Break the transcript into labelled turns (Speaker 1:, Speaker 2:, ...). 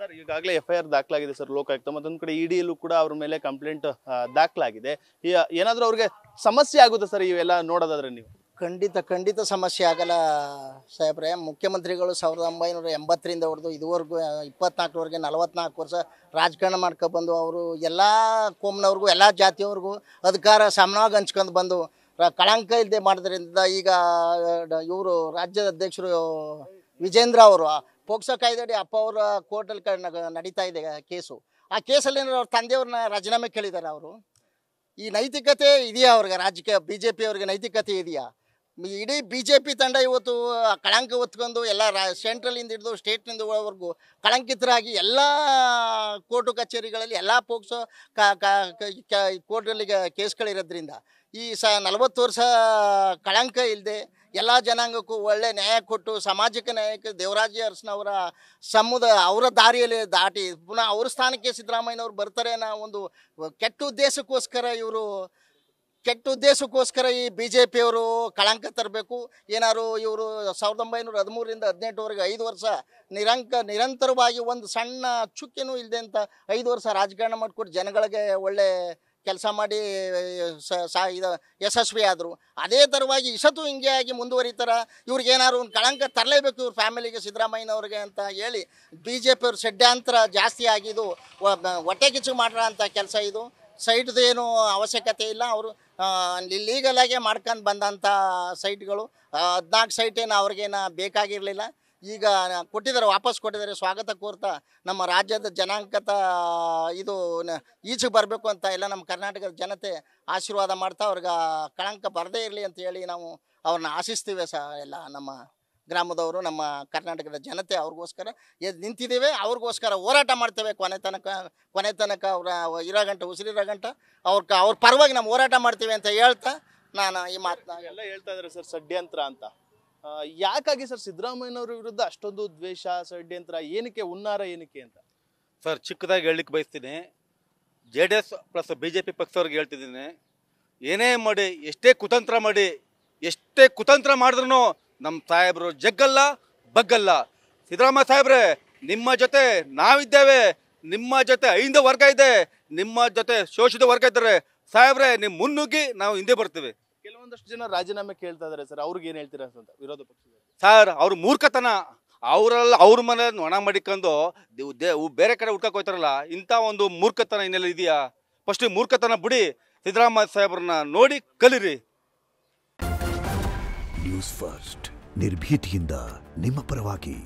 Speaker 1: Sir ಈಗಾಗಲೇ FIR ದಾಖಲಾಗಿದೆ sir Lokayukta, ಮತ್ತೊಂದು ಕಡೆ EDಯಲ್ಲೂ ಕೂಡ ಅವ್ರ ಮೇಲೆ ಕಂಪ್ಲೇಂಟ್ ದಾಖಲಾಗಿದೆ. ಏನಾದರೂ ಅವ್ರಿಗೆ ಸಮಸ್ಯೆ ಆಗುತ್ತೆ ಸರ್ ಇವೆಲ್ಲ ನೋಡೋದಾದ್ರೆ ನೀವು?
Speaker 2: ಖಂಡಿತ ಸಮಸ್ಯೆ ಆಗಲ್ಲ ಸಾಹೇಬ್ರೆ. ಮುಖ್ಯಮಂತ್ರಿಗಳು 1980ರಿಂದ ಹೊಡೆದು ಇದುವರೆಗೂ 24ವರೆಗೆ 44 ವರ್ಷ ರಾಜಕಾರಣ ಮಾಡ್ಕೊಬಂದು ಅವರು ಎಲ್ಲ ಕೋಮ್ನವ್ರಿಗೂ ಎಲ್ಲ ಜಾತಿಯವ್ರಿಗೂ ಅಧಿಕಾರ ಸಮಾನವಾಗಿ ಹಂಚ್ಕೊಂಡು ಬಂದು ಕಳಂಕ ಇಲ್ಲದೆ ಮಾಡೋದ್ರಿಂದ ಈಗ ಇವರು ರಾಜ್ಯದ ಅಧ್ಯಕ್ಷರು ವಿಜೇಂದ್ರ ಅವರು ಪೋಕ್ಸೋ ಕಾಯ್ದೆಯಡಿ ಅಪ್ಪ ಅವರ ಕೋರ್ಟಲ್ಲಿ ನಡೀತಾ ಇದೆ ಕೇಸು. ಆ ಕೇಸಲ್ಲಿ ಅವ್ರ ತಂದೆಯವ್ರನ್ನ ರಾಜೀನಾಮೆ ಕೇಳಿದ್ದಾರೆ. ಅವರು ಈ ನೈತಿಕತೆ ಇದೆಯಾ ಅವ್ರಿಗೆ? ರಾಜಕೀಯ BJP ಅವ್ರಿಗೆ ನೈತಿಕತೆ ಇದೆಯಾ? ಇಡೀ BJP ತಂಡ ಇವತ್ತು ಕಳಂಕ ಹೊತ್ಕೊಂಡು ಎಲ್ಲ ಸೆಂಟ್ರಲಿಂದ ಹಿಡಿದು ಸ್ಟೇಟ್ನಿಂದವರೆಗೂ ಕಳಂಕಿತರಾಗಿ ಎಲ್ಲ ಕೋರ್ಟು ಕಚೇರಿಗಳಲ್ಲಿ ಎಲ್ಲ ಪೋಕ್ಸೋ ಕೋರ್ಟಲ್ಲಿ ಕೇಸ್ಗಳಿರೋದ್ರಿಂದ ಈ 40 ವರ್ಷ ಕಳಂಕ ಇಲ್ಲದೆ ಎಲ್ಲ ಜನಾಂಗಕ್ಕೂ ಒಳ್ಳೆ ನ್ಯಾಯ ಕೊಟ್ಟು ಸಾಮಾಜಿಕ ನ್ಯಾಯಕ್ಕೆ ದೇವರಾಜ ಅರಸನವರ ಅವರ ದಾರಿಯಲ್ಲಿ ದಾಟಿ ಪುನಃ ಅವ್ರ ಸ್ಥಾನಕ್ಕೆ ಸಿದ್ದರಾಮಯ್ಯನವ್ರು ಬರ್ತಾರೆ ಅನ್ನೋ ಒಂದು ಕೆಟ್ಟ ಉದ್ದೇಶಕ್ಕೋಸ್ಕರ ಈ BJP ಅವರು ಕಳಂಕ ತರಬೇಕು. ಏನಾದ್ರು ಇವರು 1913ರಿಂದ 18ವರೆಗೆ 5 ವರ್ಷ ನಿರಂತರವಾಗಿ ಒಂದು ಸಣ್ಣ ಚುಕ್ಕಿನೂ ಇಲ್ಲದೆ ಅಂತ 5 ವರ್ಷ ರಾಜಕಾರಣ ಮಾಡಿಕೊಟ್ಟು ಜನಗಳಿಗೆ ಒಳ್ಳೆ ಕೆಲಸ ಮಾಡಿ ಯಶಸ್ವಿ ಆದರು. ಅದೇ ಥರವಾಗಿ ಇಸತು ಹಿಂಗೆ ಆಗಿ ಮುಂದುವರಿತಾರ. ಇವ್ರಿಗೇನಾದ್ರು ಒಂದು ಕಳಂಕ ತರಲೇಬೇಕು ಇವ್ರ ಫ್ಯಾಮಿಲಿಗೆ, ಸಿದ್ದರಾಮಯ್ಯನವ್ರಿಗೆ ಅಂತ ಹೇಳಿ BJP ಅವ್ರ ಷಡ್ಯಂತ್ರ ಜಾಸ್ತಿ ಆಗಿದ್ದು ಹೊಟ್ಟೆ ಕಿಚ್ಚು ಮಾಡ್ರ ಅಂತ ಕೆಲಸ ಇದು. ಸೈಟ್ದು ಏನು ಅವಶ್ಯಕತೆ ಇಲ್ಲ. ಅವರು ಲೀಗಲಾಗೆ ಮಾಡ್ಕೊಂಡು ಬಂದಂಥ ಸೈಟ್ಗಳು 14 ಸೈಟ್ ಏನು ಅವ್ರಿಗೇನು ಬೇಕಾಗಿರಲಿಲ್ಲ. ಈಗ ವಾಪಸ್ ಕೊಟ್ಟಿದ್ದಾರೆ. ಸ್ವಾಗತ ಕೋರ್ತಾ ನಮ್ಮ ರಾಜ್ಯದ ಜನಾಂಗದ ಇದು ಈಚೆಗೆ ಬರಬೇಕು ಅಂತ ಎಲ್ಲ ನಮ್ಮ ಕರ್ನಾಟಕದ ಜನತೆ ಆಶೀರ್ವಾದ ಮಾಡ್ತಾ ಅವ್ರಿಗೆ ಕಳಂಕ ಬರದೇ ಇರಲಿ ಅಂತ ಹೇಳಿ ನಾವು ಅವ್ರನ್ನ ಆಶಿಸ್ತೀವಿ ಎಲ್ಲ ನಮ್ಮ ಗ್ರಾಮದವರು, ನಮ್ಮ ಕರ್ನಾಟಕದ ಜನತೆ ಅವ್ರಿಗೋಸ್ಕರ ನಿಂತಿದ್ದೇವೆ. ಅವ್ರಿಗೋಸ್ಕರ ಹೋರಾಟ ಮಾಡ್ತೇವೆ ಕೊನೆ ತನಕ ಅವರ ಉಸಿರಿರೋ ಗಂಟ ಅವ್ರ ಪರವಾಗಿ ನಾವು ಹೋರಾಟ ಮಾಡ್ತೀವಿ ಅಂತ ಹೇಳ್ತಾ ನಾನು ಈ ಮಾತನ್ನ
Speaker 1: ಎಲ್ಲ ಹೇಳ್ತಾ ಇದ್ದಾರೆ ಸರ್ ಷಡ್ಯಂತ್ರ ಅಂತ. ಯಾಕಾಗಿ ಸರ್ ಸಿದ್ದರಾಮಯ್ಯನವ್ರ ವಿರುದ್ಧ ಅಷ್ಟೊಂದು ದ್ವೇಷ, ಷಡ್ಯಂತ್ರ ಏನಕ್ಕೆ, ಹುನ್ನಾರ ಏನಕ್ಕೆ ಅಂತ?
Speaker 3: ಸರ್ ಚಿಕ್ಕದಾಗಿ ಹೇಳಲಿಕ್ಕೆ ಬಯಸ್ತೀನಿ. JDS ಪ್ಲಸ್ BJP ಪಕ್ಷದವ್ರಿಗೆ ಹೇಳ್ತಿದ್ದೀನಿ, ಏನೇ ಮಾಡಿ ಎಷ್ಟೇ ಕುತಂತ್ರ ಮಾಡಿದ್ರು ನಮ್ಮ ಸಾಹೇಬರು ಜಗ್ಗಲ್ಲ ಬಗ್ಗಲ್ಲ. ಸಿದ್ದರಾಮಯ್ಯ ಸಾಹೇಬ್ರೆ, ನಿಮ್ಮ ಜೊತೆ ನಾವಿದ್ದೇವೆ, ನಿಮ್ಮ ಜೊತೆ ಅಹಿಂದ ವರ್ಗ ಇದೆ, ನಿಮ್ಮ ಜೊತೆ ಶೋಷಿತ ವರ್ಗ ಇದ್ದಾರೆ ಸಾಹೇಬ್ರೆ. ನಿಮ್ಮ ಮುನ್ನುಗ್ಗಿ ನಾವು ಹಿಂದೆ ಬರ್ತೀವಿ.
Speaker 1: ಕೆಲವೊಂದಷ್ಟು ಜನ ರಾಜೀನಾಮೆ ಕೇಳ್ತಾ ಇದಾರೆ ಸರ್, ಅವ್ರಿಗೆ ಏನ್ ಹೇಳ್ತೀರಾ ಅಂತ ವಿರೋಧ ಪಕ್ಷದ?
Speaker 3: ಸರ್ ಅವ್ರ ಮೂರ್ಖತನ. ಅವ್ರ ಮನೆ ಒಣ ಮಾಡಿಕೊಂಡು ಬೇರೆ ಕಡೆ ಹುಡ್ಕಕ್ಕೆ ಹೋಗ್ತಾರಲ್ಲ, ಇಂಥ ಒಂದು ಮೂರ್ಖತನ ಇನ್ನೆಲ್ಲ ಇದೆಯಾ? ಫಸ್ಟ್ ಮೂರ್ಖತನ ಬಿಡಿ, ಸಿದ್ದರಾಮಯ್ಯ ಸಾಹೇಬ್ರನ್ನ ನೋಡಿ ಕಲಿರಿ.
Speaker 4: ನ್ಯೂಸ್ ಫಸ್ಟ್ ನಿರ್ಭೀತಿಯಿಂದ ನಿಮ್ಮ ಪರವಾಗಿ.